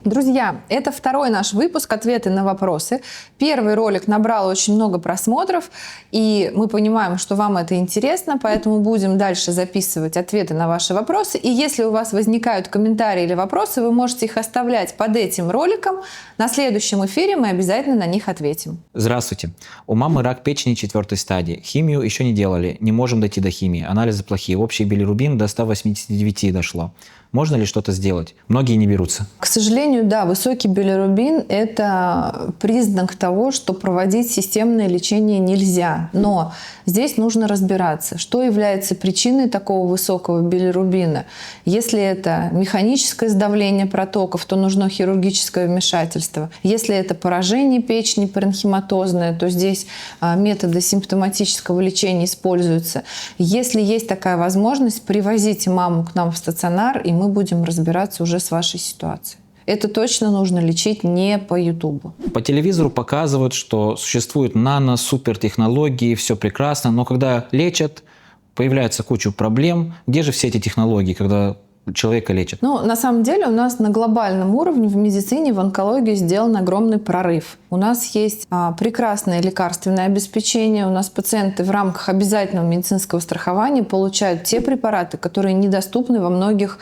Друзья, это второй наш выпуск «Ответы на вопросы». Первый ролик набрал очень много просмотров, и мы понимаем, что вам это интересно, поэтому будем дальше записывать ответы на ваши вопросы. И если у вас возникают комментарии или вопросы, вы можете их оставлять под этим роликом. На следующем эфире мы обязательно на них ответим. Здравствуйте. У мамы рак печени 4 стадии. Химию еще не делали, не можем дойти до химии. Анализы плохие. Общий билирубин до 189 дошло. Можно ли что-то сделать? Многие не берутся. К сожалению, да, высокий билирубин – это признак того, что проводить системное лечение нельзя. Но здесь нужно разбираться, что является причиной такого высокого билирубина. Если это механическое сдавление протоков, то нужно хирургическое вмешательство. Если это поражение печени паренхиматозное, то здесь методы симптоматического лечения используются. Если есть такая возможность, привозите маму к нам в стационар, и мы будем разбираться уже с вашей ситуацией. Это точно нужно лечить не по Ютубу. По телевизору показывают, что существуют нано-супертехнологии, все прекрасно, но когда лечат, появляется куча проблем. Где же все эти технологии, когда человека лечат? На самом деле у нас на глобальном уровне в медицине, в онкологии сделан огромный прорыв. У нас есть прекрасное лекарственное обеспечение, у нас пациенты в рамках обязательного медицинского страхования получают те препараты, которые недоступны во многих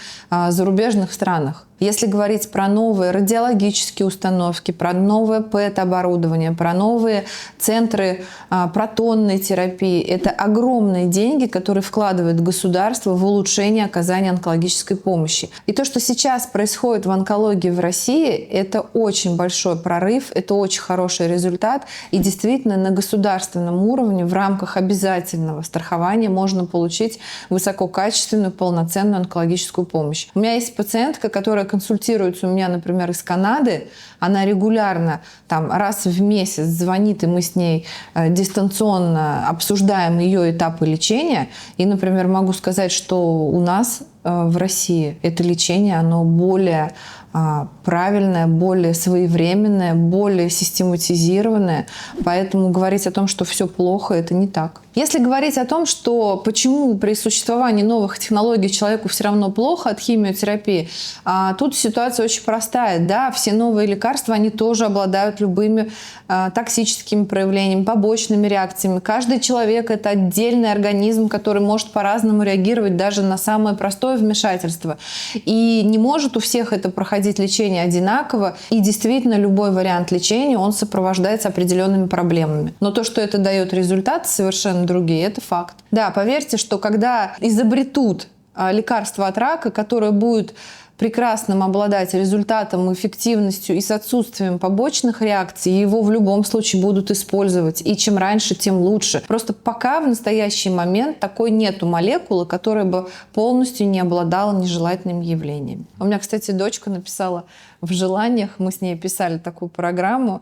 зарубежных странах. Если говорить про новые радиологические установки, про новое ПЭТ-оборудование, про новые центры протонной терапии, это огромные деньги, которые вкладывает государство в улучшение оказания онкологической помощи. И то, что сейчас происходит в онкологии в России, это очень большой прорыв, это очень хороший результат. И действительно на государственном уровне в рамках обязательного страхования можно получить высококачественную, полноценную онкологическую помощь. У меня есть пациентка, которая консультируется у меня, например, из Канады. Она регулярно, раз в месяц звонит, и мы с ней дистанционно обсуждаем ее этапы лечения. И, например, могу сказать, что у нас в России это лечение, оно более правильное, более своевременное, более систематизированное. Поэтому говорить о том, что все плохо, это не так. Если говорить о том, что почему при существовании новых технологий человеку все равно плохо от химиотерапии, тут ситуация очень простая. Да, все новые лекарства, они тоже обладают любыми токсическими проявлениями, побочными реакциями. Каждый человек – это отдельный организм, который может по-разному реагировать даже на самое простое вмешательство. И не может у всех это проходить лечение одинаково. И действительно, любой вариант лечения, он сопровождается определенными проблемами. Но то, что это дает результат, совершенно другие, это факт. Да, поверьте, что когда изобретут лекарство от рака, которое будет прекрасным обладать результатом, эффективностью и с отсутствием побочных реакций, его в любом случае будут использовать. И чем раньше, тем лучше. Просто пока в настоящий момент такой нету молекулы, которая бы полностью не обладала нежелательными явлениями. У меня, кстати, дочка написала в желаниях, мы с ней писали такую программу,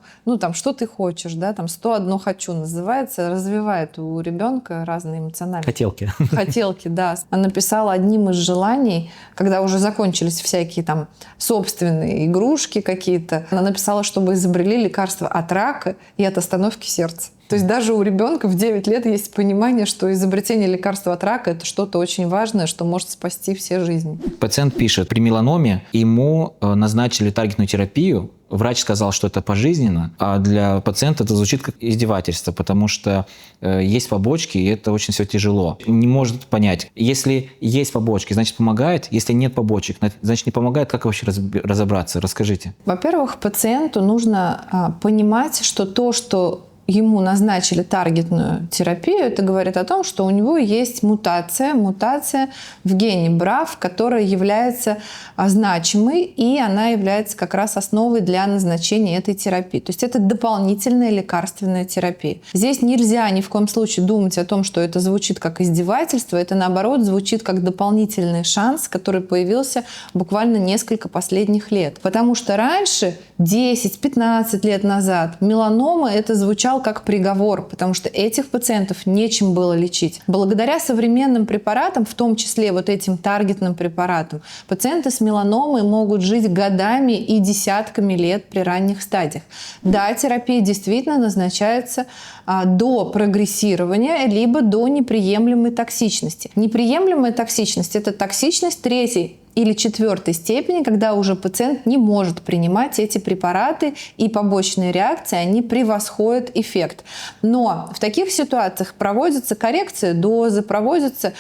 что ты хочешь, 101 хочу называется, развивает у ребенка разные эмоциональные... Хотелки. Хотелки, да. Она написала одним из желаний, когда уже закончились всякие собственные игрушки какие-то, она написала, чтобы изобрели лекарство от рака и от остановки сердца. То есть даже у ребенка в 9 лет есть понимание, что изобретение лекарства от рака – это что-то очень важное, что может спасти все жизни. Пациент пишет, при меланоме ему назначили таргетную терапию, врач сказал, что это пожизненно, а для пациента это звучит как издевательство, потому что есть побочки, и это очень все тяжело. Не может понять, если есть побочки, значит помогает, если нет побочек, значит не помогает, как вообще разобраться? Расскажите. Во-первых, пациенту нужно понимать, что то, что ему назначили таргетную терапию, это говорит о том, что у него есть мутация в гене BRAF, которая является значимой, и она является как раз основой для назначения этой терапии. То есть это дополнительная лекарственная терапия. Здесь нельзя ни в коем случае думать о том, что это звучит как издевательство, это наоборот звучит как дополнительный шанс, который появился буквально несколько последних лет. Потому что раньше, 10-15 лет назад, меланома это звучало как приговор, потому что этих пациентов нечем было лечить. Благодаря современным препаратам, в том числе вот этим таргетным препаратам, пациенты с меланомой могут жить годами и десятками лет при ранних стадиях. Да, терапия действительно назначается до прогрессирования, либо до неприемлемой токсичности. Неприемлемая токсичность – это токсичность третьей или 4 степени, когда уже пациент не может принимать эти препараты, и побочные реакции, они превосходят эффект. Но в таких ситуациях проводится коррекция дозы, проводится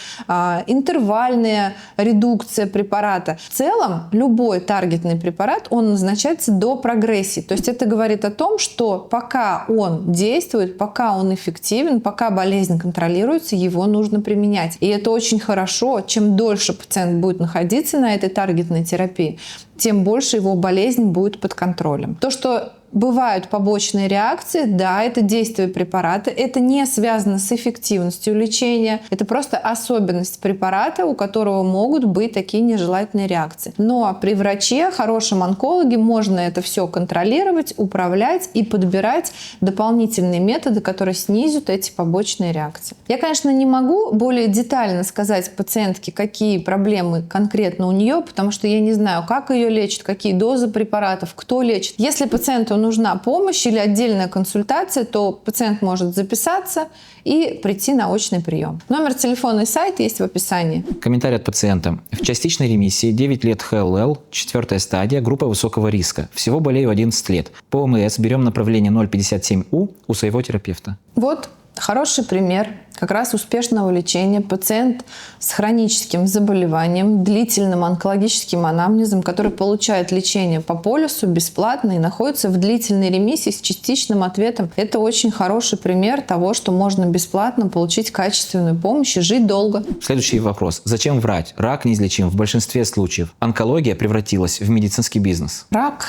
интервальная редукция препарата. В целом, любой таргетный препарат, он назначается до прогрессии. То есть это говорит о том, что пока он действует, пока он эффективен, пока болезнь контролируется, его нужно применять. И это очень хорошо. Чем дольше пациент будет находиться на этой таргетной терапии, тем больше его болезнь будет под контролем. То, что бывают побочные реакции, да, это действие препарата, это не связано с эффективностью лечения, это просто особенность препарата, у которого могут быть такие нежелательные реакции. Но при враче, хорошем онкологе, можно это все контролировать, управлять и подбирать дополнительные методы, которые снизят эти побочные реакции. Я, конечно, не могу более детально сказать пациентке, какие проблемы конкретно у нее, потому что я не знаю, как ее лечат, какие дозы препаратов, кто лечит. Если пациенту нужна помощь или отдельная консультация, то пациент может записаться и прийти на очный прием. Номер телефона и сайт есть в описании. Комментарий от пациента. В частичной ремиссии 9 лет ХЛЛ, 4 стадия, группа высокого риска. Всего болею 11 лет. По ОМС берем направление 0,57У у своего терапевта. Вот хороший пример как раз успешного лечения. Пациент с хроническим заболеванием, длительным онкологическим анамнезом, который получает лечение по полису бесплатно и находится в длительной ремиссии с частичным ответом. Это очень хороший пример того, что можно бесплатно получить качественную помощь и жить долго. Следующий вопрос. Зачем врать? Рак неизлечим в большинстве случаев. Онкология превратилась в медицинский бизнес. Рак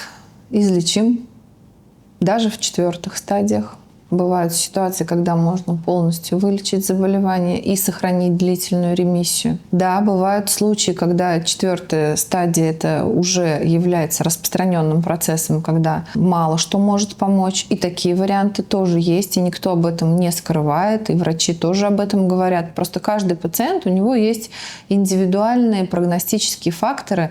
излечим даже в 4 стадиях. Бывают ситуации, когда можно полностью вылечить заболевание и сохранить длительную ремиссию. Да, бывают случаи, когда 4 стадия это уже является распространенным процессом, когда мало что может помочь. И такие варианты тоже есть, и никто об этом не скрывает, и врачи тоже об этом говорят. Просто каждый пациент, у него есть индивидуальные прогностические факторы,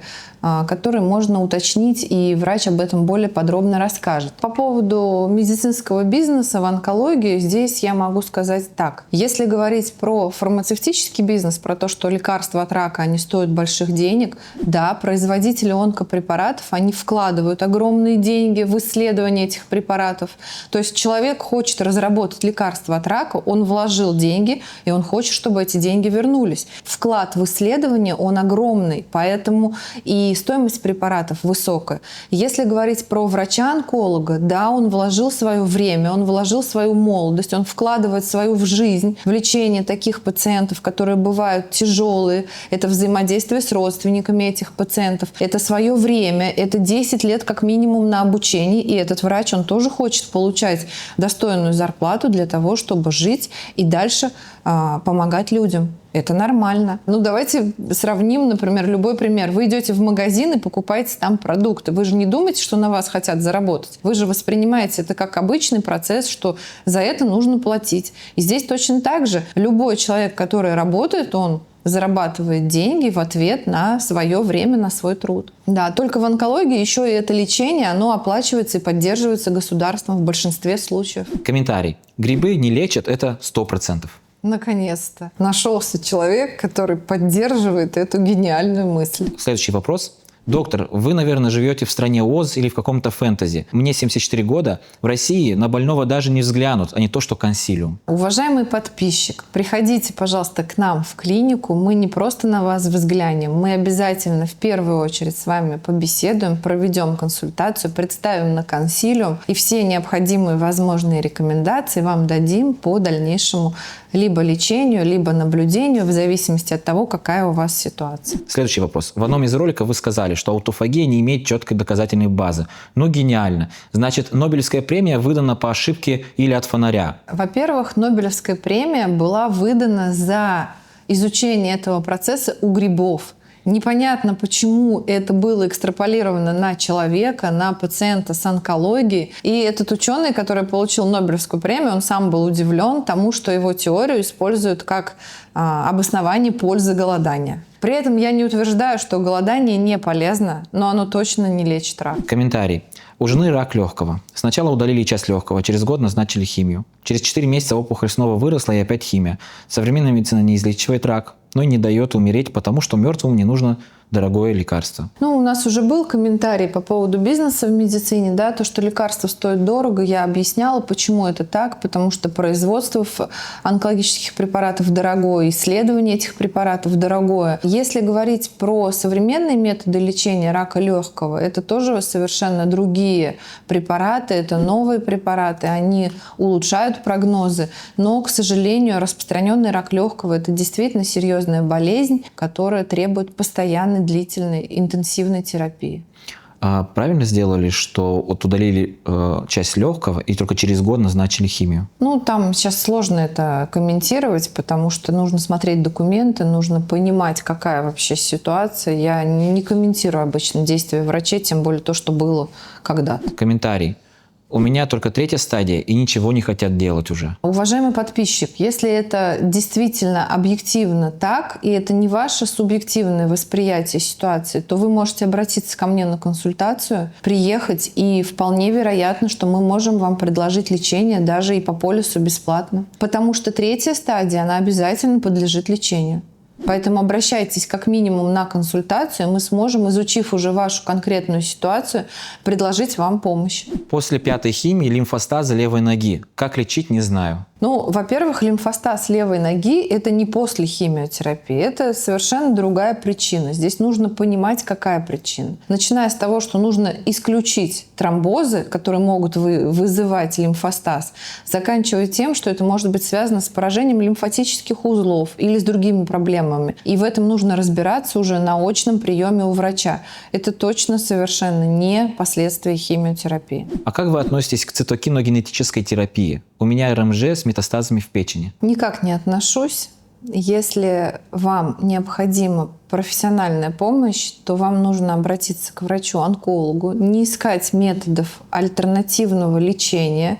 которые можно уточнить, и врач об этом более подробно расскажет. По поводу медицинского бизнеса в онкологии здесь я могу сказать так. Если говорить про фармацевтический бизнес, про то, что лекарства от рака, они стоят больших денег, да, производители онкопрепаратов, они вкладывают огромные деньги в исследование этих препаратов. То есть человек хочет разработать лекарство от рака, он вложил деньги, и он хочет, чтобы эти деньги вернулись. Вклад в исследование, он огромный, поэтому и стоимость препаратов высокая. Если говорить про врача-онколога, да, он вложил свое время, он вложил свою молодость, он вкладывает свою в жизнь, в лечение таких пациентов, которые бывают тяжелые, это взаимодействие с родственниками этих пациентов, это свое время, это 10 лет как минимум на обучение, и этот врач, он тоже хочет получать достойную зарплату для того, чтобы жить и дальше помогать людям. Это нормально. Ну, давайте сравним, например, любой пример. Вы идете в магазин и покупаете там продукты. Вы же не думаете, что на вас хотят заработать. Вы же воспринимаете это как обычный процесс, что за это нужно платить. И здесь точно так же. Любой человек, который работает, он зарабатывает деньги в ответ на свое время, на свой труд. Да, только в онкологии еще и это лечение, оно оплачивается и поддерживается государством в большинстве случаев. Комментарий. Грибы не лечат, это 100%. Наконец-то нашелся человек, который поддерживает эту гениальную мысль. Следующий вопрос. Доктор, вы, наверное, живете в стране Оз или в каком-то фэнтези. Мне 74 года. В России на больного даже не взглянут, а не то, что консилиум. Уважаемый подписчик, приходите, пожалуйста, к нам в клинику. Мы не просто на вас взглянем. Мы обязательно в первую очередь с вами побеседуем, проведем консультацию, представим на консилиум. И все необходимые возможные рекомендации вам дадим по дальнейшему либо лечению, либо наблюдению, в зависимости от того, какая у вас ситуация. Следующий вопрос. В одном из роликов вы сказали, что аутофагия не имеет четкой доказательной базы. Ну, гениально. Значит, Нобелевская премия выдана по ошибке или от фонаря? Во-первых, Нобелевская премия была выдана за изучение этого процесса у грибов. Непонятно, почему это было экстраполировано на человека, на пациента с онкологией. И этот ученый, который получил Нобелевскую премию, он сам был удивлен тому, что его теорию используют как обоснование пользы голодания. При этом я не утверждаю, что голодание не полезно, но оно точно не лечит рак. Комментарий. У жены рак легкого. Сначала удалили часть легкого, через год назначили химию. Через 4 месяца опухоль снова выросла и опять химия. Современная медицина не излечивает рак, но и не дает умереть, потому что мертвым не нужно дорогое лекарство. Ну, у нас уже был комментарий по поводу бизнеса в медицине, да, то, что лекарства стоят дорого. Я объясняла, почему это так, потому что производство онкологических препаратов дорогое, исследование этих препаратов дорогое. Если говорить про современные методы лечения рака легкого, это тоже совершенно другие препараты, это новые препараты, они улучшают прогнозы, но, к сожалению, распространенный рак легкого – это действительно серьезная болезнь, которая требует постоянной, длительной, интенсивной терапии. А правильно сделали, что вот удалили часть легкого и только через год назначили химию? Ну, там сейчас сложно это комментировать, потому что нужно смотреть документы, нужно понимать, какая вообще ситуация. Я не комментирую обычно действия врачей, тем более то, что было когда-то. Комментарий. У меня только 3-я стадия, и ничего не хотят делать уже. Уважаемый подписчик, если это действительно объективно так, и это не ваше субъективное восприятие ситуации, то вы можете обратиться ко мне на консультацию, приехать, и вполне вероятно, что мы можем вам предложить лечение даже и по полису бесплатно. Потому что 3-я стадия, она обязательно подлежит лечению. Поэтому обращайтесь как минимум на консультацию, мы сможем, изучив уже вашу конкретную ситуацию, предложить вам помощь. После 5-й химии лимфостаза левой ноги. Как лечить, не знаю. Ну, во-первых, лимфостаз левой ноги – это не после химиотерапии, это совершенно другая причина. Здесь нужно понимать, какая причина. Начиная с того, что нужно исключить тромбозы, которые могут вызывать лимфостаз, заканчивая тем, что это может быть связано с поражением лимфатических узлов или с другими проблемами. И в этом нужно разбираться уже на очном приеме у врача. Это точно совершенно не последствия химиотерапии. А как вы относитесь к цитокиногенетической терапии? У меня РМЖ с метастазами в печени. Никак не отношусь. Если вам необходима профессиональная помощь, то вам нужно обратиться к врачу-онкологу, не искать методов альтернативного лечения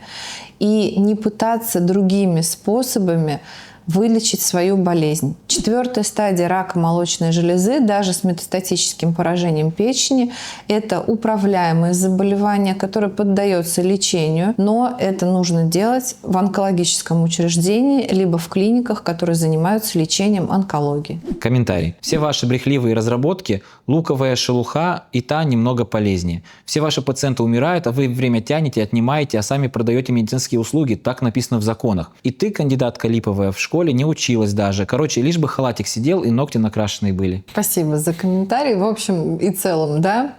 и не пытаться другими способами вылечить свою болезнь. 4-я стадия рака молочной железы, даже с метастатическим поражением печени, это управляемое заболевание, которое поддается лечению, но это нужно делать в онкологическом учреждении, либо в клиниках, которые занимаются лечением онкологии. Комментарий. Все ваши брехливые разработки, луковая шелуха и та немного полезнее. Все ваши пациенты умирают, а вы время тянете, отнимаете, а сами продаете медицинские услуги. Так написано в законах. И ты, кандидатка липовая, в школе не училась даже. Короче, лишь бы халатик сидел и ногти накрашенные были. Спасибо за комментарий. В общем и целом, да,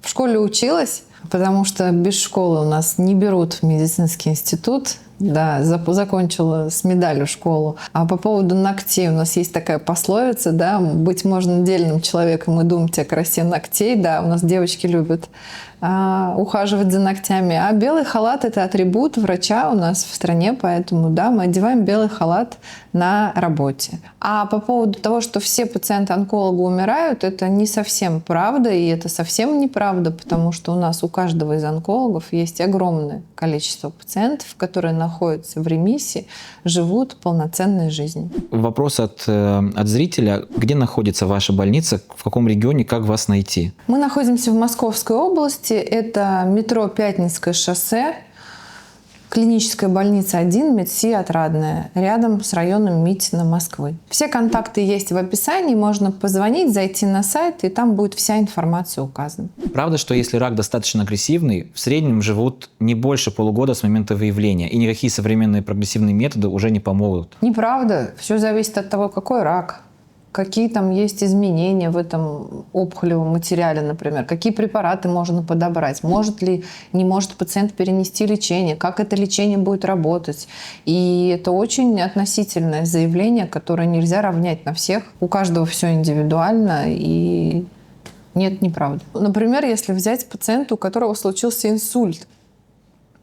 в школе училась, потому что без школы у нас не берут в медицинский институт. Да, закончила с медалью школу. А по поводу ногтей у нас есть такая пословица, да, быть можно дельным человеком и думать о красе ногтей. Да, у нас девочки любят ухаживать за ногтями. А белый халат – это атрибут врача у нас в стране, поэтому, да, мы одеваем белый халат на работе. А по поводу того, что все пациенты онколога умирают, это не совсем правда, и это совсем неправда, потому что у нас у каждого из онкологов есть огромное количество пациентов, которые находятся в ремиссии, живут полноценной жизнью. Вопрос от зрителя. Где находится ваша больница, в каком регионе, как вас найти? Мы находимся в Московской области. Это метро Пятницкое шоссе, клиническая больница 1, МедСи Отрадная, рядом с районом Митина, Москвы. Все контакты есть в описании, можно позвонить, зайти на сайт, и там будет вся информация указана. Правда, что если рак достаточно агрессивный, в среднем живут не больше полугода с момента выявления, и никакие современные прогрессивные методы уже не помогут? Неправда. Все зависит от того, какой рак. Какие там есть изменения в этом опухолевом материале, например, какие препараты можно подобрать, может ли, не может пациент перенести лечение, как это лечение будет работать. И это очень относительное заявление, которое нельзя равнять на всех. У каждого все индивидуально, и нет, неправда. Например, если взять пациента, у которого случился инсульт,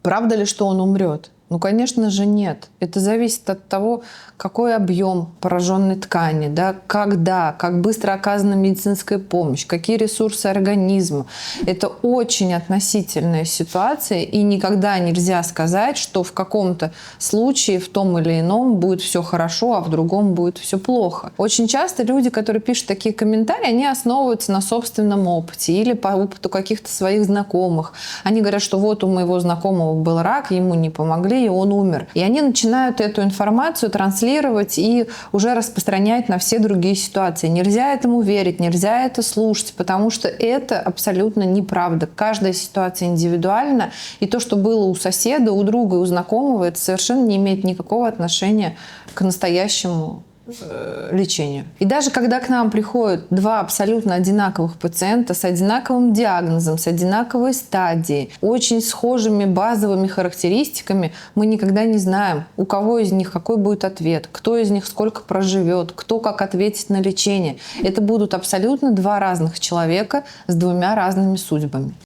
правда ли, что он умрет? Ну, конечно же, нет. Это зависит от того, какой объем пораженной ткани, да, когда, как быстро оказана медицинская помощь, какие ресурсы организма. Это очень относительная ситуация, и никогда нельзя сказать, что в каком-то случае, в том или ином, будет все хорошо, а в другом будет все плохо. Очень часто люди, которые пишут такие комментарии, они основываются на собственном опыте или по опыту каких-то своих знакомых. Они говорят, что вот у моего знакомого был рак, ему не помогли, и он умер. И они начинают эту информацию транслировать и уже распространять на все другие ситуации. Нельзя этому верить, нельзя это слушать, потому что это абсолютно неправда. Каждая ситуация индивидуальна, и то, что было у соседа, у друга, у знакомого, это совершенно не имеет никакого отношения к настоящему лечению. И даже когда к нам приходят два абсолютно одинаковых пациента с одинаковым диагнозом, с одинаковой стадией, очень схожими базовыми характеристиками, мы никогда не знаем, у кого из них какой будет ответ, кто из них сколько проживет, кто как ответит на лечение. Это будут абсолютно два разных человека с двумя разными судьбами.